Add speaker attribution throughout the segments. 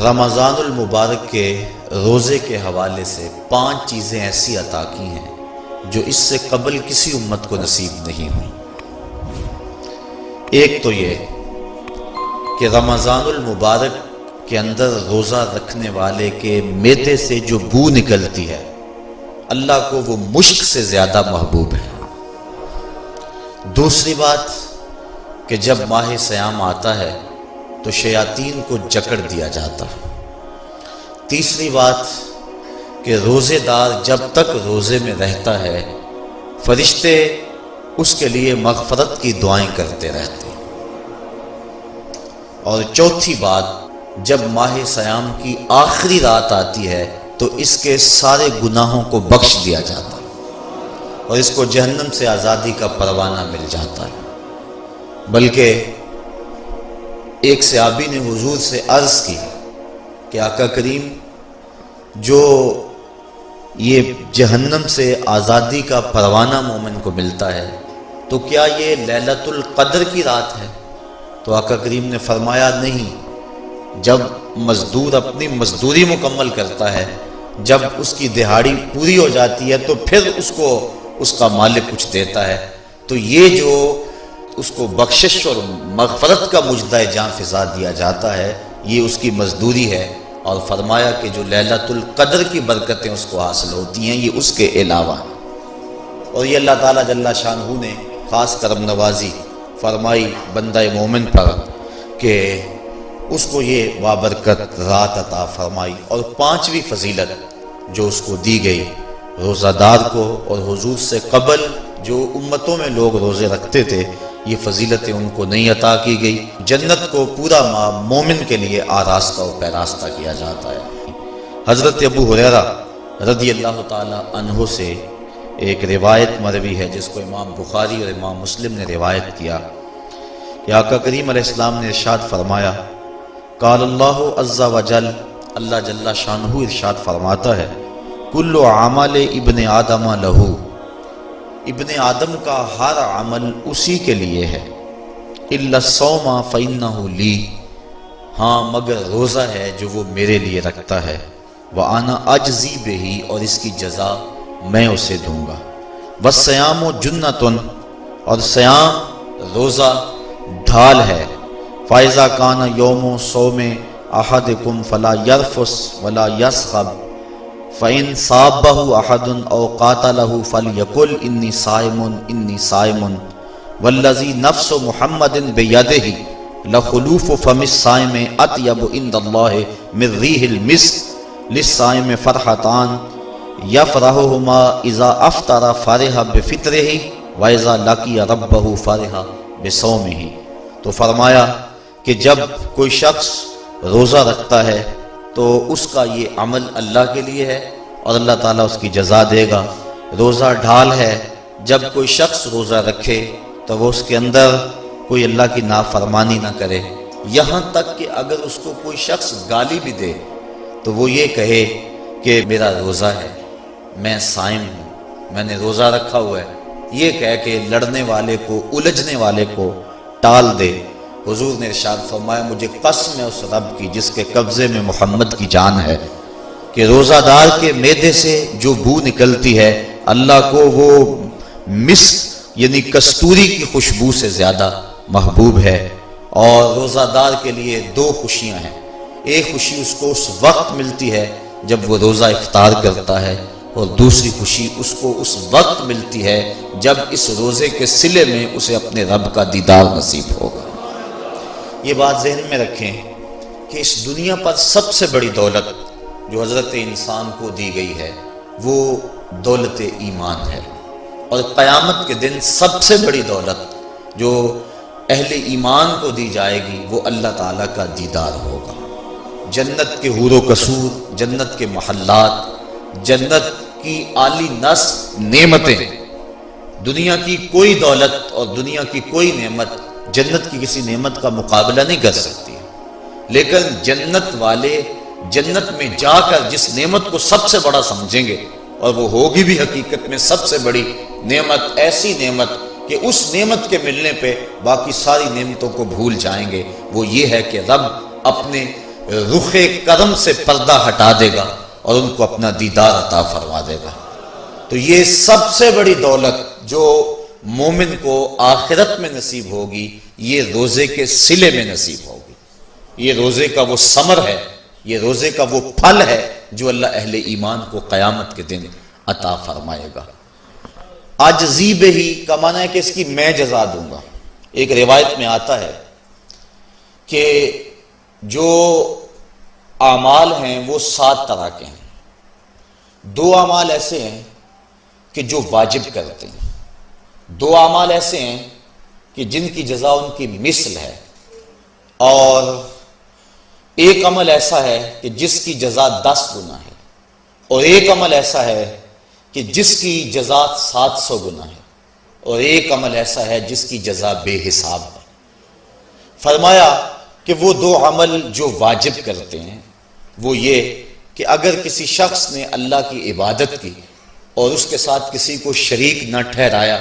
Speaker 1: رمضان المبارک کے روزے کے حوالے سے 5 چیزیں ایسی عطا کی ہیں جو اس سے قبل کسی امت کو نصیب نہیں ہوئی۔ ایک تو یہ کہ رمضان المبارک کے اندر روزہ رکھنے والے کے معدے سے جو بو نکلتی ہے اللہ کو وہ مشک سے زیادہ محبوب ہے۔ دوسری بات کہ جب ماہ صیام آتا ہے تو شیاطین کو جکڑ دیا جاتا ہے۔ تیسری بات کہ روزے دار جب تک روزے میں رہتا ہے فرشتے اس کے لیے مغفرت کی دعائیں کرتے رہتے ہیں۔ اور چوتھی بات جب ماہ صیام کی آخری رات آتی ہے تو اس کے سارے گناہوں کو بخش دیا جاتا ہے اور اس کو جہنم سے آزادی کا پروانہ مل جاتا ہے۔ بلکہ ایک صحابی نے حضور سے عرض کی کہ آقا کریم جو یہ جہنم سے آزادی کا پروانہ مومن کو ملتا ہے تو کیا یہ لیلۃ القدر کی رات ہے؟ تو آقا کریم نے فرمایا نہیں، جب مزدور اپنی مزدوری مکمل کرتا ہے، جب اس کی دہاڑی پوری ہو جاتی ہے تو پھر اس کو اس کا مالک کچھ دیتا ہے، تو یہ جو اس کو بخشش اور مغفرت کا مجدہ جاں فضا دیا جاتا ہے یہ اس کی مزدوری ہے۔ اور فرمایا کہ جو لیلۃ القدر کی برکتیں اس کو حاصل ہوتی ہیں یہ اس کے علاوہ ہیں۔ اور یہ اللہ تعالیٰ جل شانہ نے خاص کرم نوازی فرمائی بندہ مومن پر کہ اس کو یہ بابرکت رات عطا فرمائی۔ اور 5ویں فضیلت جو اس کو دی گئی روزہ دار کو، اور حضور سے قبل جو امتوں میں لوگ روزے رکھتے تھے یہ فضیلتیں ان کو نہیں عطا کی گئی۔ جنت کو پورا مومن کے لیے آراستہ و پیراستہ کیا جاتا ہے۔ حضرت ابو ہریرہ رضی اللہ تعالی عنہ سے ایک روایت مروی ہے جس کو امام بخاری اور امام مسلم نے روایت کیا کہ آقا کریم علیہ السلام نے ارشاد فرمایا، قال اللہ عز وجل، اللہ جل شانہ ارشاد فرماتا ہے، کل عمل ابن آدم لہو، ابن آدم کا ہر عمل اسی کے لیے ہے، الا الصوم فإنہ لی، ہاں مگر روزہ ہے جو وہ میرے لیے رکھتا ہے، وأنا أجزی بہ، اور اس کی جزا میں اسے دوں گا، والصیام جنۃ، اور صیام روزہ ڈھال ہے، فإذا کان یوم صوم احدکم فلا یرفث ولا یصخب، فَإِن صَابَّهُ أَحَدٌ أَوْ قَاتَلَهُ فَلْيَقُلْ إِنِّي صَائِمٌ إِنِّي صَائِمٌ وَالَّذِي نَفْسُ مُحَمَّدٍ بِيَدِهِ لَخُلُوفُ فَمِ الصَّائِمِ أَطْيَبُ عِندَ اللَّهِ مِن رِّيحِ الْمِسْكِ لِلصَّائِمِ فَرْحَتَانِ يَفْرَحُهُمَا إِذَا أَفْطَرَ فَرِحَ بِفِطْرِهِ وَإِذَا لَقِيَ رَبَّهُ فَرِحَ بِصَوْمِهِ۔ تو فرمایا کہ جب کوئی شخص روزہ رکھتا ہے تو اس کا یہ عمل اللہ کے لیے ہے اور اللہ تعالیٰ اس کی جزا دے گا۔ روزہ ڈھال ہے، جب کوئی شخص روزہ رکھے تو وہ اس کے اندر کوئی اللہ کی نافرمانی نہ کرے، یہاں تک کہ اگر اس کو کوئی شخص گالی بھی دے تو وہ یہ کہے کہ میرا روزہ ہے، میں صائم ہوں، میں نے روزہ رکھا ہوا ہے، یہ کہہ کے لڑنے والے کو، الجھنے والے کو ٹال دے۔ حضور نے ارشاد فرمایا، مجھے قسم ہے اس رب کی جس کے قبضے میں محمد کی جان ہے، کہ روزہ دار کے معدے سے جو بو نکلتی ہے اللہ کو وہ مسک یعنی کستوری کی خوشبو سے زیادہ محبوب ہے۔ اور روزہ دار کے لیے 2 خوشیاں ہیں، ایک خوشی اس کو اس وقت ملتی ہے جب وہ روزہ افطار کرتا ہے، اور دوسری خوشی اس کو اس وقت ملتی ہے جب اس روزے کے صلے میں اسے اپنے رب کا دیدار نصیب ہوگا۔ یہ بات ذہن میں رکھیں کہ اس دنیا پر سب سے بڑی دولت جو حضرت انسان کو دی گئی ہے وہ دولت ایمان ہے، اور قیامت کے دن سب سے بڑی دولت جو اہل ایمان کو دی جائے گی وہ اللہ تعالیٰ کا دیدار ہوگا۔ جنت کے حور و قصور، جنت کے محلات، جنت کی عالی نصب نعمتیں، دنیا کی کوئی دولت اور دنیا کی کوئی نعمت جنت کی کسی نعمت کا مقابلہ نہیں کر سکتی، لیکن جنت والے جنت میں جا کر جس نعمت کو سب سے بڑا سمجھیں گے، اور وہ ہوگی بھی حقیقت میں سب سے بڑی نعمت، ایسی نعمت کہ اس نعمت کے ملنے پہ باقی ساری نعمتوں کو بھول جائیں گے، وہ یہ ہے کہ رب اپنے رخ کرم سے پردہ ہٹا دے گا اور ان کو اپنا دیدار عطا فرما دے گا۔ تو یہ سب سے بڑی دولت جو مومن کو آخرت میں نصیب ہوگی، یہ روزے کے صلے میں نصیب ہوگی۔ یہ روزے کا وہ ثمر ہے، یہ روزے کا وہ پھل ہے جو اللہ اہل ایمان کو قیامت کے دن عطا فرمائے گا۔ عاجزی بہی کا معنی ہے کہ اس کی میں جزا دوں گا۔ ایک روایت میں آتا ہے کہ جو اعمال ہیں وہ 7 طرح کے ہیں۔ 2 اعمال ایسے ہیں کہ جو واجب کرتے ہیں، 2 اعمال ایسے ہیں کہ جن کی جزا ان کی مثل ہے، اور ایک عمل ایسا ہے کہ جس کی جزا 10 گنا ہے، اور ایک عمل ایسا ہے کہ جس کی جزا 700 گنا ہے، اور ایک عمل ایسا ہے جس کی جزا بے حساب ہے۔ فرمایا کہ وہ 2 عمل جو واجب کرتے ہیں وہ یہ کہ اگر کسی شخص نے اللہ کی عبادت کی اور اس کے ساتھ کسی کو شریک نہ ٹھہرایا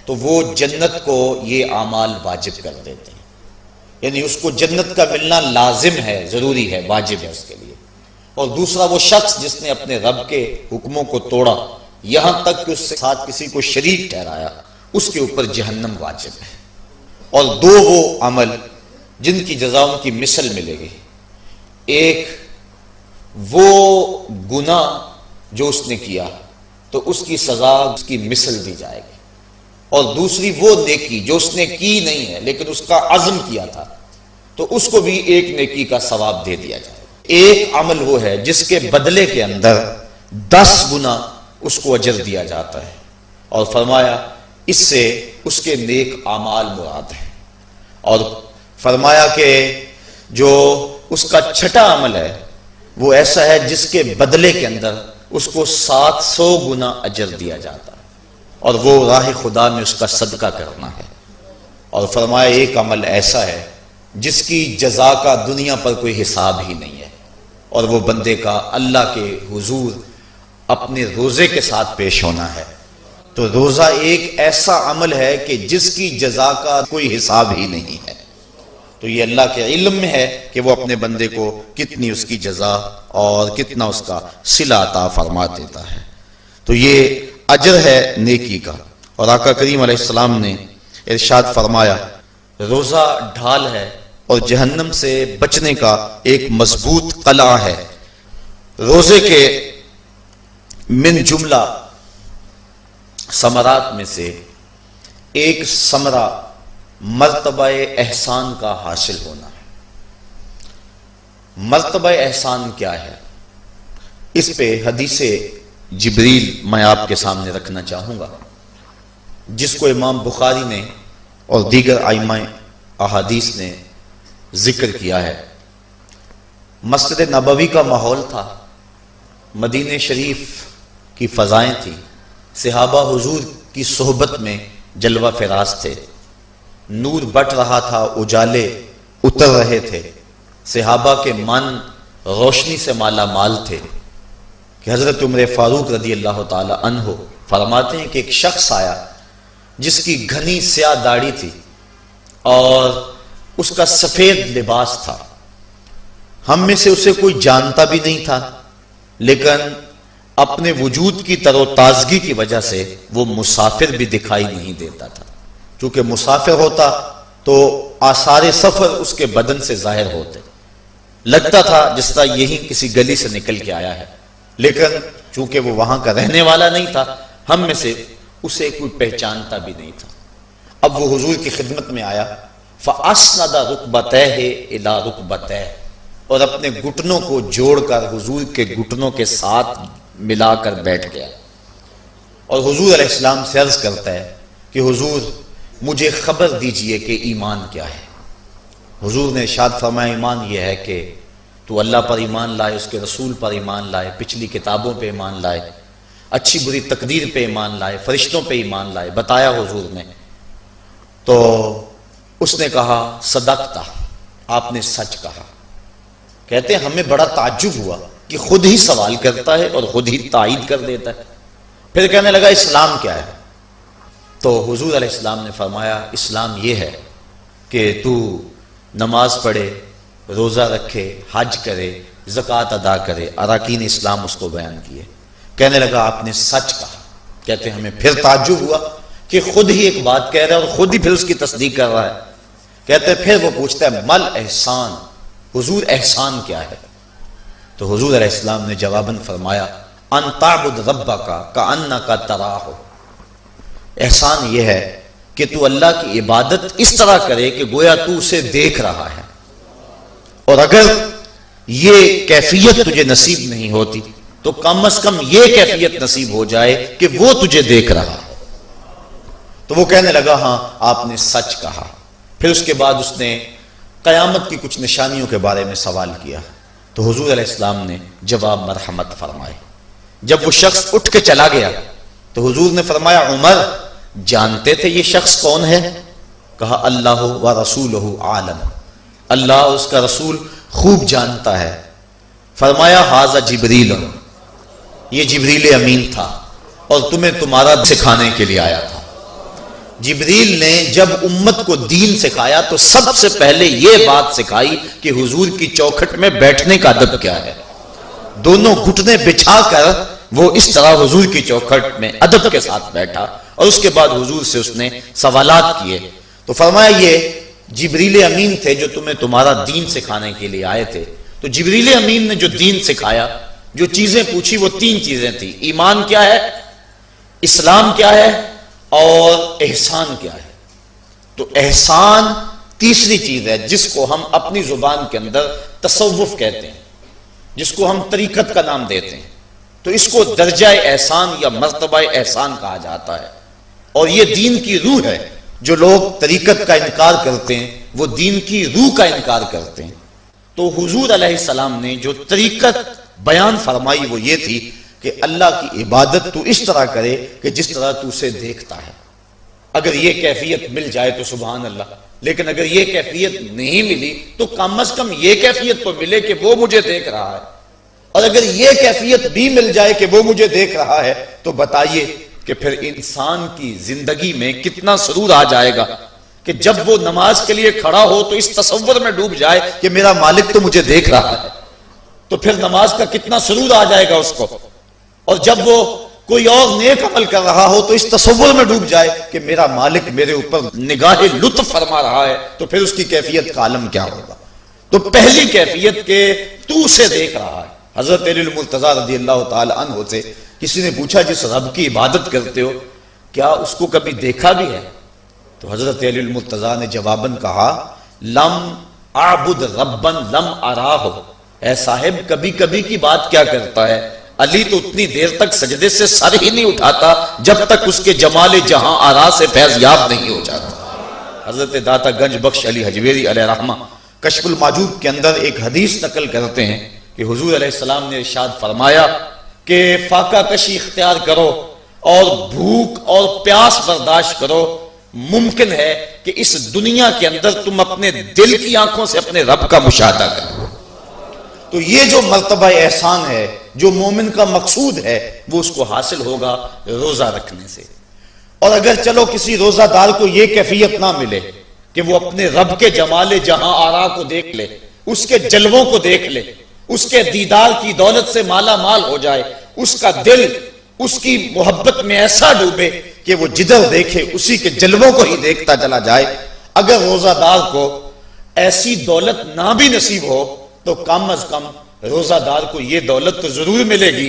Speaker 1: تو وہ جنت کو یہ اعمال واجب کر دیتے ہیں، یعنی اس کو جنت کا ملنا لازم ہے، ضروری ہے، واجب ہے اس کے لیے۔ اور دوسرا وہ شخص جس نے اپنے رب کے حکموں کو توڑا یہاں تک کہ اس کے ساتھ کسی کو شریک ٹھہرایا، اس کے اوپر جہنم واجب ہے۔ اور 2 وہ عمل جن کی جزا ان کی مثل ملے گی، ایک وہ گناہ جو اس نے کیا تو اس کی سزا اس کی مثل دی جائے گی، اور دوسری وہ نیکی جو اس نے کی نہیں ہے لیکن اس کا عزم کیا تھا تو اس کو بھی ایک نیکی کا ثواب دے دیا جائے۔ ایک عمل وہ ہے جس کے بدلے کے اندر 10 گنا اس کو اجر دیا جاتا ہے، اور فرمایا اس سے اس کے نیک اعمال مراد ہیں۔ اور فرمایا کہ جو اس کا چھٹا عمل ہے وہ ایسا ہے جس کے بدلے کے اندر اس کو 700 گنا اجر دیا جاتا ہے، اور وہ راہ خدا میں اس کا صدقہ کرنا ہے۔ اور فرمایا ایک عمل ایسا ہے جس کی جزا کا دنیا پر کوئی حساب ہی نہیں ہے، اور وہ بندے کا اللہ کے حضور اپنے روزے کے ساتھ پیش ہونا ہے۔ تو روزہ ایک ایسا عمل ہے کہ جس کی جزا کا کوئی حساب ہی نہیں ہے، تو یہ اللہ کے علم میں ہے کہ وہ اپنے بندے کو کتنی اس کی جزا اور کتنا اس کا صلہ عطا فرما دیتا ہے۔ تو یہ اجر ہے نیکی کا۔ اور آقا کریم علیہ السلام نے ارشاد فرمایا روزہ ڈھال ہے اور جہنم سے بچنے کا ایک مضبوط قلعہ ہے۔ روزے کے من جملہ ثمرات میں سے ایک ثمرہ مرتبہ احسان کا حاصل ہونا ہے۔ مرتبہ احسان کیا ہے؟ اس پہ حدیث جبریل میں آپ کے سامنے رکھنا چاہوں گا، جس کو امام بخاری نے اور دیگر ائمہ احادیث نے ذکر کیا ہے۔ مسجد نبوی کا ماحول تھا، مدینہ شریف کی فضائیں تھیں، صحابہ حضور کی صحبت میں جلوہ فراز تھے، نور بٹ رہا تھا، اجالے اتر رہے تھے، صحابہ کے من روشنی سے مالا مال تھے کہ حضرت عمر فاروق رضی اللہ تعالی عنہ فرماتے ہیں کہ ایک شخص آیا جس کی گھنی سیاہ داڑھی تھی اور اس کا سفید لباس تھا، ہم میں سے اسے کوئی جانتا بھی نہیں تھا، لیکن اپنے وجود کی تر و تازگی کی وجہ سے وہ مسافر بھی دکھائی نہیں دیتا تھا۔ چونکہ مسافر ہوتا تو آثار سفر اس کے بدن سے ظاہر ہوتے، لگتا تھا جس طرح یہی کسی گلی سے نکل کے آیا ہے، لیکن چونکہ وہ وہاں کا رہنے والا نہیں تھا، ہم میں سے اسے کوئی پہچانتا بھی نہیں تھا۔ اب وہ حضور کی خدمت میں آیا، فَأَسْنَدَ رُكْبَتَيْهِ إِلَىٰ رُكْبَتَيْهِ، اور اپنے گھٹنوں کو جوڑ کر حضور کے گھٹنوں کے ساتھ ملا کر بیٹھ گیا، اور حضور علیہ السلام سے عرض کرتا ہے کہ حضور مجھے خبر دیجئے کہ ایمان کیا ہے۔ حضور نے ارشاد فرمایا ایمان یہ ہے کہ تو اللہ پر ایمان لائے، اس کے رسول پر ایمان لائے، پچھلی کتابوں پہ ایمان لائے، اچھی بری تقدیر پہ ایمان لائے، فرشتوں پہ ایمان لائے۔ بتایا حضور نے، تو اس نے کہا صدقتا، آپ نے سچ کہا۔ کہتے ہیں ہمیں بڑا تعجب ہوا کہ خود ہی سوال کرتا ہے اور خود ہی تائید کر دیتا ہے۔ پھر کہنے لگا اسلام کیا ہے؟ تو حضور علیہ السلام نے فرمایا اسلام یہ ہے کہ تو نماز پڑھے، روزہ رکھے، حج کرے، زکوٰۃ ادا کرے، اراکین اسلام اس کو بیان کیے۔ کہنے لگا آپ نے سچ کہا۔ کہتے ہیں ہمیں پھر تعجب ہوا کہ خود ہی ایک بات کہہ رہا ہے اور خود ہی پھر اس کی تصدیق کر رہا ہے۔ کہتے ہیں پھر وہ پوچھتا ہے مل احسان، حضور احسان کیا ہے؟ تو حضور علیہ السلام نے جواباً فرمایا ان تعبد ربک کأنک تراہ، احسان یہ ہے کہ تو اللہ کی عبادت اس طرح کرے کہ گویا تو اسے دیکھ رہا ہے، اور اگر یہ کیفیت تجھے نصیب نہیں ہوتی تو کم از کم یہ کیفیت نصیب ہو جائے کہ وہ تجھے دیکھ رہا ہے۔ تو وہ کہنے لگا ہاں آپ نے سچ کہا۔ پھر اس کے بعد اس نے قیامت کی کچھ نشانیوں کے بارے میں سوال کیا، تو حضور علیہ السلام نے جواب مرحمت فرمائے۔ جب وہ شخص اٹھ کے چلا گیا تو حضور نے فرمایا عمر جانتے تھے یہ شخص کون ہے؟ کہا اللہ و رسولہ عالم، اللہ اس کا رسول خوب جانتا ہے۔ فرمایا ھذا جبریل، یہ جبریل امین تھا اور تمہیں تمہارا سکھانے کے لیے آیا تھا۔ جبریل نے جب امت کو دین سکھایا تو سب سے پہلے یہ بات سکھائی کہ حضور کی چوکھٹ میں بیٹھنے کا ادب کیا ہے۔ دونوں گھٹنے بچھا کر وہ اس طرح حضور کی چوکھٹ میں ادب کے ساتھ بیٹھا، اور اس کے بعد حضور سے اس نے سوالات کیے۔ تو فرمایا یہ جبریل امین تھے جو تمہیں تمہارا دین سکھانے کے لیے آئے تھے۔ تو جبریل امین نے جو دین سکھایا، جو چیزیں پوچھی وہ 3 چیزیں تھیں، ایمان کیا ہے، اسلام کیا ہے اور احسان کیا ہے۔ تو احسان تیسری چیز ہے جس کو ہم اپنی زبان کے اندر تصوف کہتے ہیں، جس کو ہم طریقت کا نام دیتے ہیں۔ تو اس کو درجہ احسان یا مرتبہ احسان کہا جاتا ہے، اور یہ دین کی روح ہے۔ جو لوگ طریقت کا انکار کرتے ہیں وہ دین کی روح کا انکار کرتے ہیں۔ تو حضور علیہ السلام نے جو طریقت بیان فرمائی وہ یہ تھی کہ اللہ کی عبادت تو اس طرح کرے کہ جس طرح تو اسے دیکھتا ہے۔ اگر یہ کیفیت مل جائے تو سبحان اللہ، لیکن اگر یہ کیفیت نہیں ملی تو کم از کم یہ کیفیت تو ملے کہ وہ مجھے دیکھ رہا ہے، اور اگر یہ کیفیت بھی مل جائے کہ وہ مجھے دیکھ رہا ہے تو بتائیے کہ پھر انسان کی زندگی میں کتنا سرور آ جائے گا کہ جب وہ نماز کے لیے کھڑا ہو تو اس تصور میں ڈوب جائے کہ میرا مالک تو مجھے دیکھ رہا ہے۔ تو پھر نماز کا کتنا سرور آ جائے گا اس کو، اور جب وہ کوئی اور نیک عمل کر رہا ہو تو اس تصور میں ڈوب جائے کہ میرا مالک میرے اوپر نگاہ لطف فرما رہا ہے، تو پھر اس کی کیفیت کا عالم کیا ہوگا۔ تو پہلی کیفیت کہ تو اسے دیکھ رہا ہے۔ حضرت علی المرتضیٰ رضی اللہ تعالی عنہ سے کسی نے پوچھا جس رب کی عبادت کرتے ہو کیا اس کو کبھی دیکھا بھی ہے؟ تو حضرت علی المرتضیٰ نے جواباً کہا لم اعبد ربا لم اراہ، اے صاحب کبھی کبھی کی بات کیا کرتا ہے، علی تو اتنی دیر تک سجدے سے سر ہی نہیں اٹھاتا جب تک اس کے جمال جہاں آرا سے فیض یاب نہیں ہو جاتا۔ حضرت داتا گنج بخش علی حجویری علیہ رحمہ کشف الماجوب کے اندر ایک حدیث نقل کرتے ہیں کہ حضور علیہ السلام نے ارشاد فرمایا کہ فاقہ کشی اختیار کرو اور بھوک اور پیاس برداشت کرو، ممکن ہے کہ اس دنیا کے اندر تم اپنے دل کی آنکھوں سے اپنے رب کا مشاہدہ کرو۔ تو یہ جو مرتبہ احسان ہے، جو مومن کا مقصود ہے، وہ اس کو حاصل ہوگا روزہ رکھنے سے۔ اور اگر چلو کسی روزہ دار کو یہ کیفیت نہ ملے کہ وہ اپنے رب کے جمال جہاں آرا کو دیکھ لے، اس کے جلووں کو دیکھ لے، اس کے دیدار کی دولت سے مالا مال ہو جائے، اس کا دل اس کی محبت میں ایسا ڈوبے کہ وہ جدھر دیکھے اسی کے جلووں کو ہی دیکھتا چلا جائے، اگر روزہ دار کو ایسی دولت نہ بھی نصیب ہو تو کم از کم روزہ دار کو یہ دولت تو ضرور ملے گی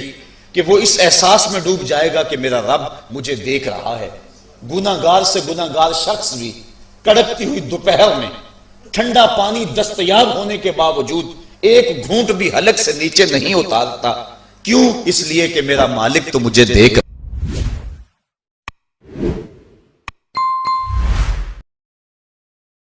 Speaker 1: کہ وہ اس احساس میں ڈوب جائے گا کہ میرا رب مجھے دیکھ رہا ہے۔ گناہگار سے گناہگار شخص بھی کڑکتی ہوئی دوپہر میں ٹھنڈا پانی دستیاب ہونے کے باوجود ایک گھونٹ بھی حلق سے نیچے نہیں اتارتا، کیوں؟ اس لیے کہ میرا مالک تو مجھے دیکھ